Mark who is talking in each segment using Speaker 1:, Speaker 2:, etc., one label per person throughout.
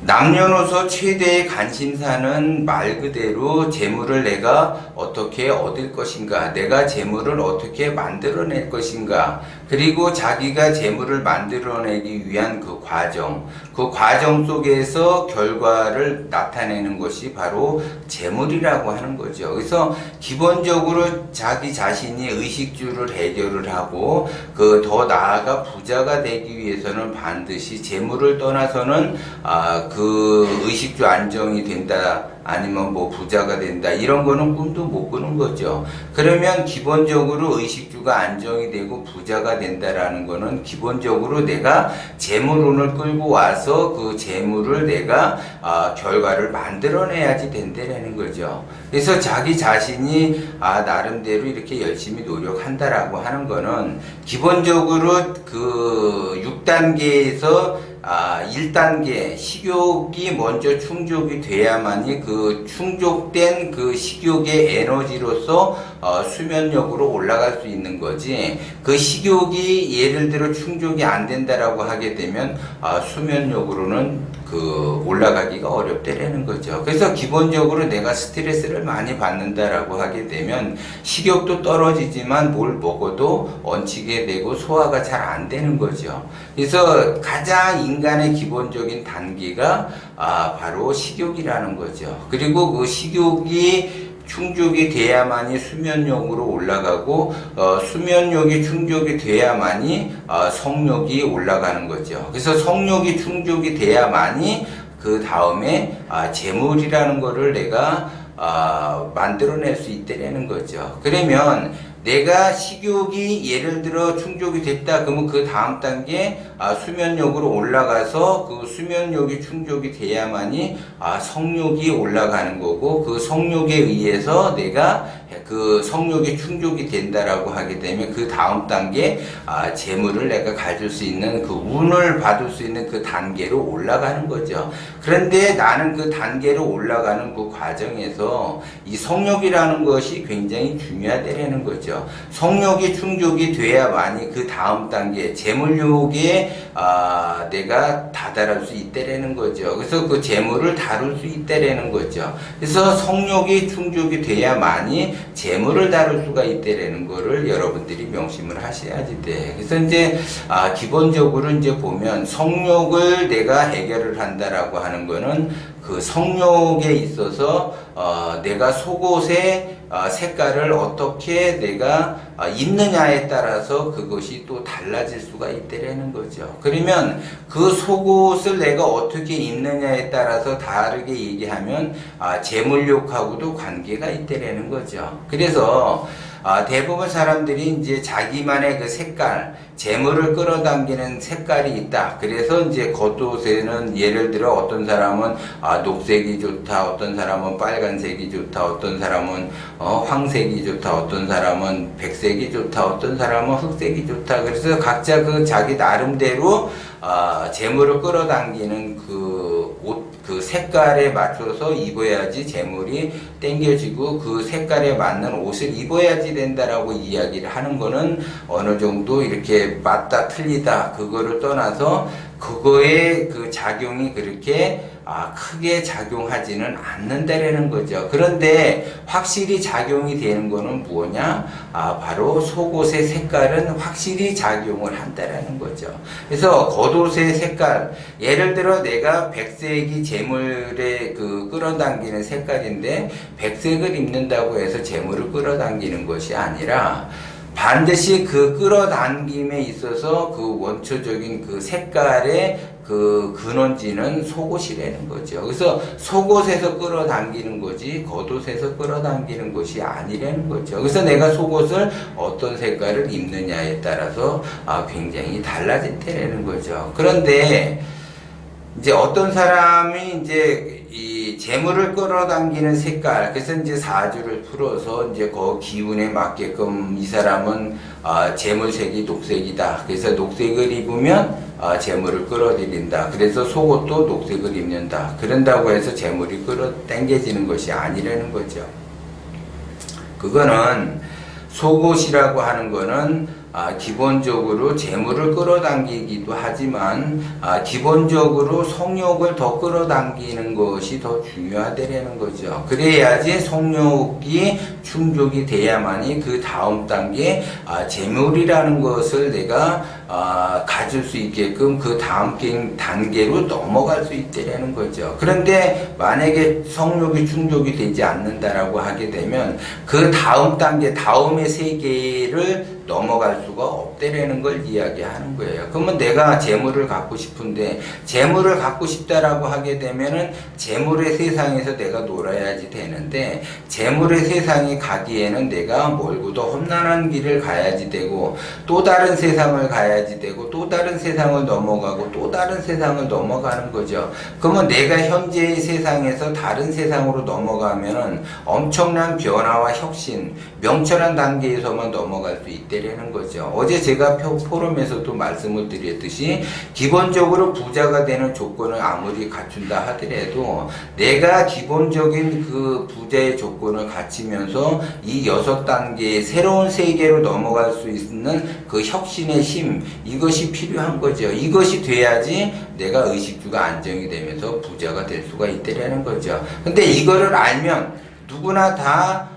Speaker 1: 남녀노소 최대의 관심사는 말 그대로 재물을 내가 어떻게 얻을 것인가, 내가 재물을 어떻게 만들어낼 것인가, 그리고 자기가 재물을 만들어내기 위한 그 과정 속에서 결과를 나타내는 것이 바로 재물이라고 하는 거죠. 그래서 기본적으로 자기 자신이 의식주를 해결을 하고 더 나아가 부자가 되기 위해서는 반드시 재물을 떠나서는 그 의식주 안정이 된다, 아니면 뭐 부자가 된다, 이런 거는 꿈도 못 꾸는 거죠. 그러면 기본적으로 의식주가 안정이 되고 부자가 된다라는 거는 기본적으로 내가 재물운을 끌고 와서 그 재물을 내가 결과를 만들어내야지 된다라는 거죠. 그래서 자기 자신이 나름대로 이렇게 열심히 노력한다라고 하는 거는 기본적으로 그 6단계에서 1단계 식욕이 먼저 충족이 돼야만이 그 충족된 그 식욕의 에너지로서 수면력으로 올라갈 수 있는 거지, 그 식욕이 예를 들어 충족이 안 된다라고 하게 되면 수면력으로는 올라가기가 어렵다라는 거죠. 그래서 기본적으로 내가 스트레스를 많이 받는다라고 하게 되면 식욕도 떨어지지만 뭘 먹어도 얹히게 되고 소화가 잘 안 되는 거죠. 그래서 가장 인간의 기본적인 단계가 바로 식욕이라는 거죠. 그리고 그 식욕이 충족이 돼야만이 수면력으로 올라가고 수면력이 충족이 돼야만이 성욕이 올라가는 거죠. 그래서 성욕이 충족이 돼야만이 그 다음에 재물이라는 거를 내가 만들어낼 수 있다는 거죠. 그러면 내가 식욕이 예를 들어 충족이 됐다 그러면 그 다음 단계 수면욕으로 올라가서 그 수면욕이 충족이 돼야만이 성욕이 올라가는 거고, 그 성욕에 의해서 내가 그 성욕이 충족이 된다라고 하게 되면 그 다음 단계 재물을 내가 가질 수 있는 그 운을 받을 수 있는 그 단계로 올라가는 거죠. 그런데 나는 그 단계로 올라가는 그 과정에서 이 성욕이라는 것이 굉장히 중요하다는 거죠. 성욕이 충족이 돼야만이 그 다음 단계 재물욕에 내가 다다를 수 있다라는 거죠. 그래서 그 재물을 다룰 수 있다라는 거죠. 그래서 성욕이 충족이 돼야만이 재물을 다룰 수가 있다라는 거를 여러분들이 명심을 하셔야지 돼. 그래서 이제 기본적으로 이제 보면 성욕을 내가 해결을 한다라고 하는 거는 그 성욕에 있어서 내가 속옷의 색깔을 어떻게 내가 입느냐에 따라서 그것이 또 달라질 수가 있다라는 거죠. 그러면 그 속옷을 내가 어떻게 입느냐에 따라서 다르게 얘기하면 재물욕하고도 관계가 있다라는 거죠. 그래서 대부분 사람들이 이제 자기만의 그 색깔, 재물을 끌어당기는 색깔이 있다. 그래서 이제 겉옷에는 예를 들어 어떤 사람은 녹색이 좋다, 어떤 사람은 빨간색이 좋다, 어떤 사람은 황색이 좋다, 어떤 사람은 백색이 좋다, 어떤 사람은 흑색이 좋다. 그래서 각자 그 자기 나름대로 재물을 끌어당기는 그 색깔에 맞춰서 입어야지 재물이 땡겨지고 그 색깔에 맞는 옷을 입어야지 된다라고 이야기를 하는 거는 어느 정도 이렇게 맞다 틀리다 그거를 떠나서 그거의 그 작용이 그렇게 크게 작용하지는 않는다라는 거죠. 그런데 확실히 작용이 되는 거는 뭐냐? 바로 속옷의 색깔은 확실히 작용을 한다라는 거죠. 그래서 겉옷의 색깔, 예를 들어 내가 백색이 재물에 끌어당기는 색깔인데 백색을 입는다고 해서 재물을 끌어당기는 것이 아니라 반드시 그 끌어당김에 있어서 그 원초적인 그 색깔의 그 근원지는 속옷이라는 거죠. 그래서 속옷에서 끌어당기는 거지 겉옷에서 끌어당기는 것이 아니라는 거죠. 그래서 내가 속옷을 어떤 색깔을 입느냐에 따라서 굉장히 달라진다는 거죠. 그런데 이제 어떤 사람이 이제 이 재물을 끌어당기는 색깔, 그래서 이제 사주를 풀어서 이제 그 기운에 맞게끔 이 사람은 재물색이 녹색이다. 그래서 녹색을 입으면 재물을 끌어들인다. 그래서 속옷도 녹색을 입는다. 그런다고 해서 재물이 끌어당겨지는 것이 아니라는 거죠. 그거는 속옷이라고 하는 거는 기본적으로 재물을 끌어당기기도 하지만 기본적으로 성욕을 더 끌어당기는 것이 더 중요하다는 거죠. 그래야지 성욕이 충족이 돼야만이 그 다음 단계 재물이라는 것을 내가 가질 수 있게끔 그 다음 단계로 넘어갈 수 있다는 거죠. 그런데 만약에 성욕이 충족이 되지 않는다라고 하게 되면 그 다음 단계, 다음의 세계를 넘어갈 수가 없다라는 걸 이야기하는 거예요. 그러면 내가 재물을 갖고 싶은데 재물을 갖고 싶다라고 하게 되면은 재물의 세상에서 내가 놀아야지 되는데 재물의 세상에 가기에는 내가 멀고도 험난한 길을 가야지 되고 또 다른 세상을 가야지 되고 또 다른 세상을 넘어가고 또 다른 세상을 넘어가는 거죠. 그러면 내가 현재의 세상에서 다른 세상으로 넘어가면은 엄청난 변화와 혁신, 명철한 단계에서만 넘어갈 수 있다라는 거죠. 어제 제가 포럼에서도 말씀을 드렸듯이 기본적으로 부자가 되는 조건을 아무리 갖춘다 하더라도 내가 기본적인 그 부자의 조건을 갖추면서 이 6단계의 새로운 세계로 넘어갈 수 있는 그 혁신의 힘, 이것이 필요한 거죠. 이것이 돼야지 내가 의식주가 안정이 되면서 부자가 될 수가 있다라는 거죠. 근데 이거를 알면 누구나 다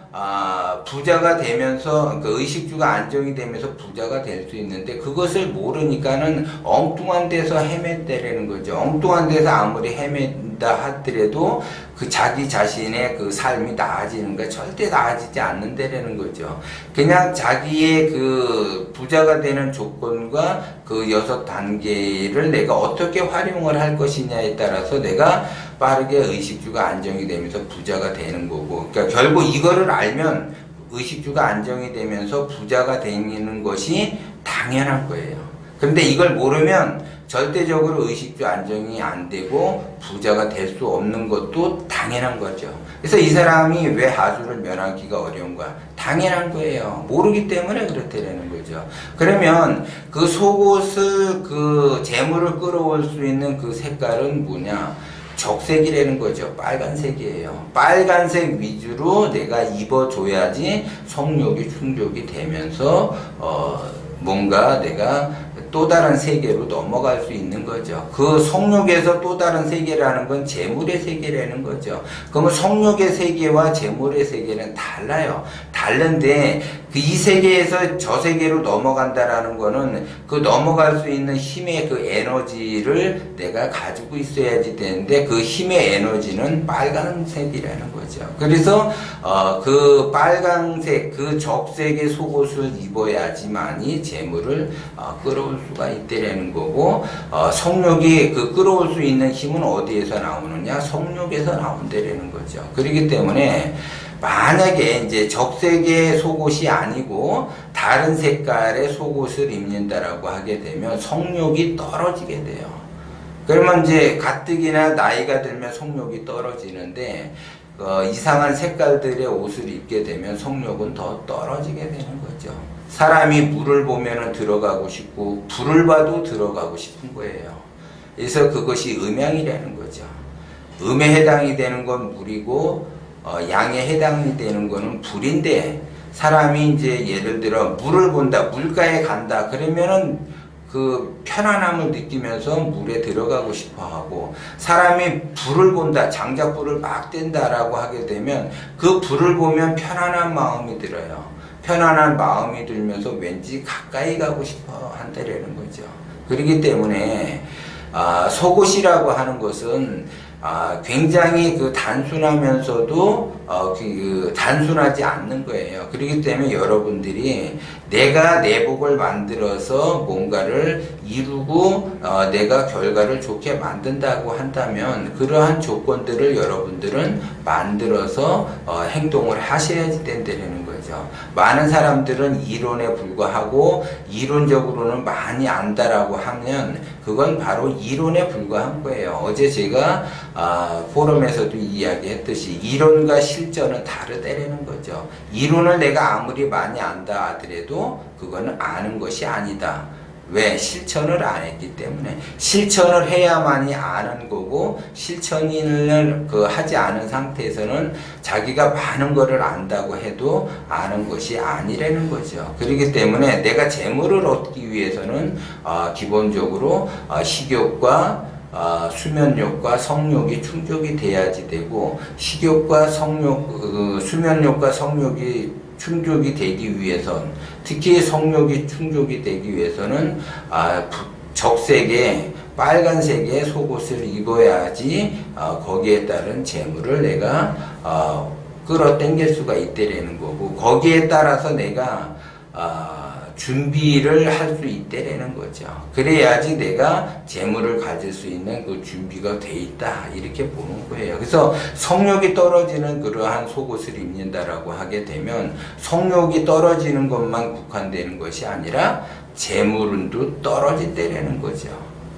Speaker 1: 부자가 되면서 그 의식주가 안정이 되면서 부자가 될 수 있는데 그것을 모르니까는 엉뚱한 데서 헤맨다라는 거죠. 엉뚱한 데서 아무리 헤맨다 하더라도 그 자기 자신의 그 삶이 나아지는 거 절대 나아지지 않는다라는 거죠. 그냥 자기의 그 부자가 되는 조건과 그 6단계를 내가 어떻게 활용을 할 것이냐에 따라서 내가 빠르게 의식주가 안정이 되면서 부자가 되는 거고, 그러니까 결국 이거를 알면 의식주가 안정이 되면서 부자가 되는 것이 당연한 거예요. 그런데 이걸 모르면 절대적으로 의식주 안정이 안 되고 부자가 될 수 없는 것도 당연한 거죠. 그래서 이 사람이 왜 하수를 면하기가 어려운가? 당연한 거예요. 모르기 때문에 그렇다라는 거죠. 그러면 그 속옷을 그 재물을 끌어올 수 있는 그 색깔은 뭐냐? 적색이라는 거죠. 빨간색이에요. 빨간색 위주로 내가 입어줘야지 성욕이 충족이 되면서 뭔가 내가 또 다른 세계로 넘어갈 수 있는 거죠. 그 성욕에서 또 다른 세계라는 건 재물의 세계라는 거죠. 그러면 성욕의 세계와 재물의 세계는 달라요. 다른데 그 이 세계에서 저 세계로 넘어간다라는 거는 그 넘어갈 수 있는 힘의 그 에너지를 내가 가지고 있어야지 되는데 그 힘의 에너지는 빨간색이라는 거죠. 그래서 그 빨간색, 그 적색의 속옷을 입어야지만이 재물을 끌어올 수가 있다라는 거고, 성욕이 그 끌어올 수 있는 힘은 어디에서 나오느냐? 성욕에서 나온다라는 거죠. 그렇기 때문에 만약에 이제 적색의 속옷이 아니고 다른 색깔의 속옷을 입는다라고 하게 되면 성욕이 떨어지게 돼요. 그러면 이제 가뜩이나 나이가 들면 성욕이 떨어지는데 이상한 색깔들의 옷을 입게 되면 성욕은 더 떨어지게 되는 거죠. 사람이 물을 보면 들어가고 싶고 불을 봐도 들어가고 싶은 거예요. 그래서 그것이 음양이라는 거죠. 음에 해당이 되는 건 물이고 양에 해당이 되는 거는 불인데, 사람이 이제 예를 들어 물을 본다, 물가에 간다 그러면은 그 편안함을 느끼면서 물에 들어가고 싶어 하고, 사람이 불을 본다, 장작불을 막 뗀다라고 하게 되면 그 불을 보면 편안한 마음이 들어요. 편안한 마음이 들면서 왠지 가까이 가고 싶어 한다라는 거죠. 그렇기 때문에 속옷이라고 하는 것은 굉장히 그 단순하면서도 단순하지 않는 거예요. 그렇기 때문에 여러분들이 내가 내복을 만들어서 뭔가를 이루고 내가 결과를 좋게 만든다고 한다면 그러한 조건들을 여러분들은 만들어서 행동을 하셔야지 된다는 거죠. 많은 사람들은 이론에 불과하고 이론적으로는 많이 안다라고 하면 그건 바로 이론에 불과한 거예요. 어제 제가 포럼에서도 이야기했듯이 이론과 실전은 다르다라는 거죠. 이론을 내가 아무리 많이 안다 하더라도 그거는 아는 것이 아니다. 왜? 실천을 안 했기 때문에. 실천을 해야만이 아는 거고, 실천을 하지 않은 상태에서는 자기가 많은 거를 안다고 해도 아는 것이 아니라는 거죠. 그렇기 때문에 내가 재물을 얻기 위해서는 기본적으로 식욕과 수면욕과 성욕이 충족이 돼야지 되고, 식욕과 성욕, 수면욕과 성욕이 충족이 되기 위해선, 특히 성욕이 충족이 되기 위해서는 적색의 빨간색의 속옷을 입어야지 거기에 따른 재물을 내가 끌어당길 수가 있다라는 거고, 거기에 따라서 내가 준비를 할 수 있다라는 거죠. 그래야지 내가 재물을 가질 수 있는 그 준비가 돼 있다, 이렇게 보는 거예요. 그래서 성욕이 떨어지는 그러한 속옷을 입는다라고 하게 되면 성욕이 떨어지는 것만 국한되는 것이 아니라 재물운도 떨어진다라는 거죠.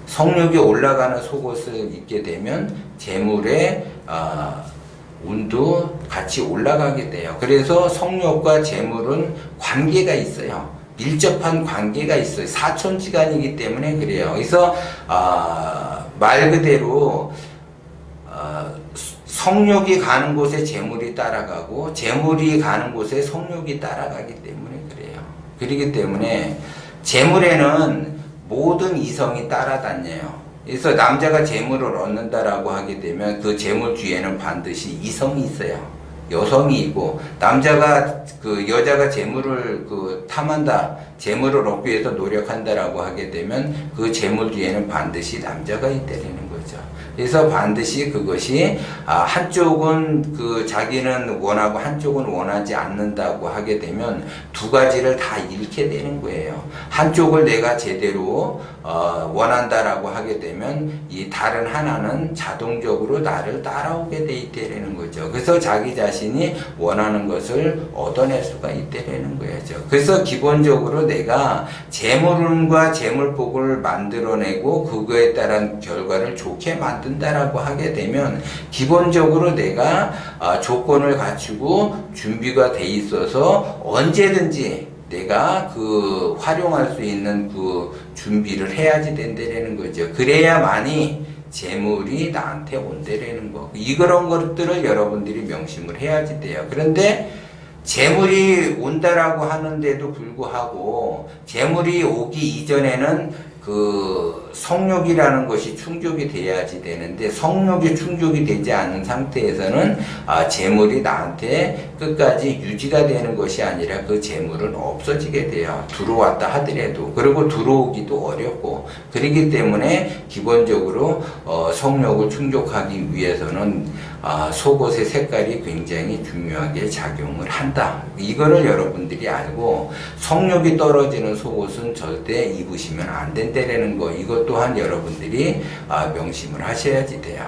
Speaker 1: 성욕이 올라가는 속옷을 입게 되면 재물의 운도 같이 올라가게 돼요. 그래서 성욕과 재물은 관계가 있어요. 밀접한 관계가 있어요. 사촌지간이기 때문에 그래요. 그래서 말 그대로 성욕이 가는 곳에 재물이 따라가고, 재물이 가는 곳에 성욕이 따라가기 때문에 그래요. 그렇기 때문에 재물에는 모든 이성이 따라다녀요. 그래서 남자가 재물을 얻는다라고 하게 되면 그 재물 뒤에는 반드시 이성이 있어요. 여성이 있고, 남자가 여자가 재물을 탐한다, 재물을 얻기 위해서 노력한다라고 하게 되면 그 재물 뒤에는 반드시 남자가 있다는 거죠. 그래서 반드시 그것이 한쪽은 자기는 원하고 한쪽은 원하지 않는다고 하게 되면 두 가지를 다 잃게 되는 거예요. 한쪽을 내가 제대로 원한다라고 하게 되면 이 다른 하나는 자동적으로 나를 따라오게 돼 있다는 거죠. 그래서 자기 자신이 원하는 것을 얻어낼 수가 있다는 거죠. 그래서 기본적으로 내가 재물운과 재물복을 만들어내고 그거에 따른 결과를 좋게 만든다라고 하게 되면 기본적으로 내가 조건을 갖추고 준비가 돼 있어서 언제든지 내가 활용할 수 있는 준비를 해야지 된다는 거죠. 그래야만이 재물이 나한테 온다라는 거. 이런 것들을 여러분들이 명심을 해야지 돼요. 그런데 재물이 온다라고 하는데도 불구하고 재물이 오기 이전에는 성욕이라는 것이 충족이 돼야지 되는데, 성욕이 충족이 되지 않은 상태에서는 재물이 나한테 끝까지 유지가 되는 것이 아니라 그 재물은 없어지게 돼요. 들어왔다 하더라도. 그리고 들어오기도 어렵고. 그렇기 때문에 기본적으로 성욕을 충족하기 위해서는 속옷의 색깔이 굉장히 중요하게 작용을 한다. 이거를 여러분들이 알고, 성욕이 떨어지는 속옷은 절대 입으시면 안 된다라는 거, 이것 또한 여러분들이 명심을 하셔야지 돼요.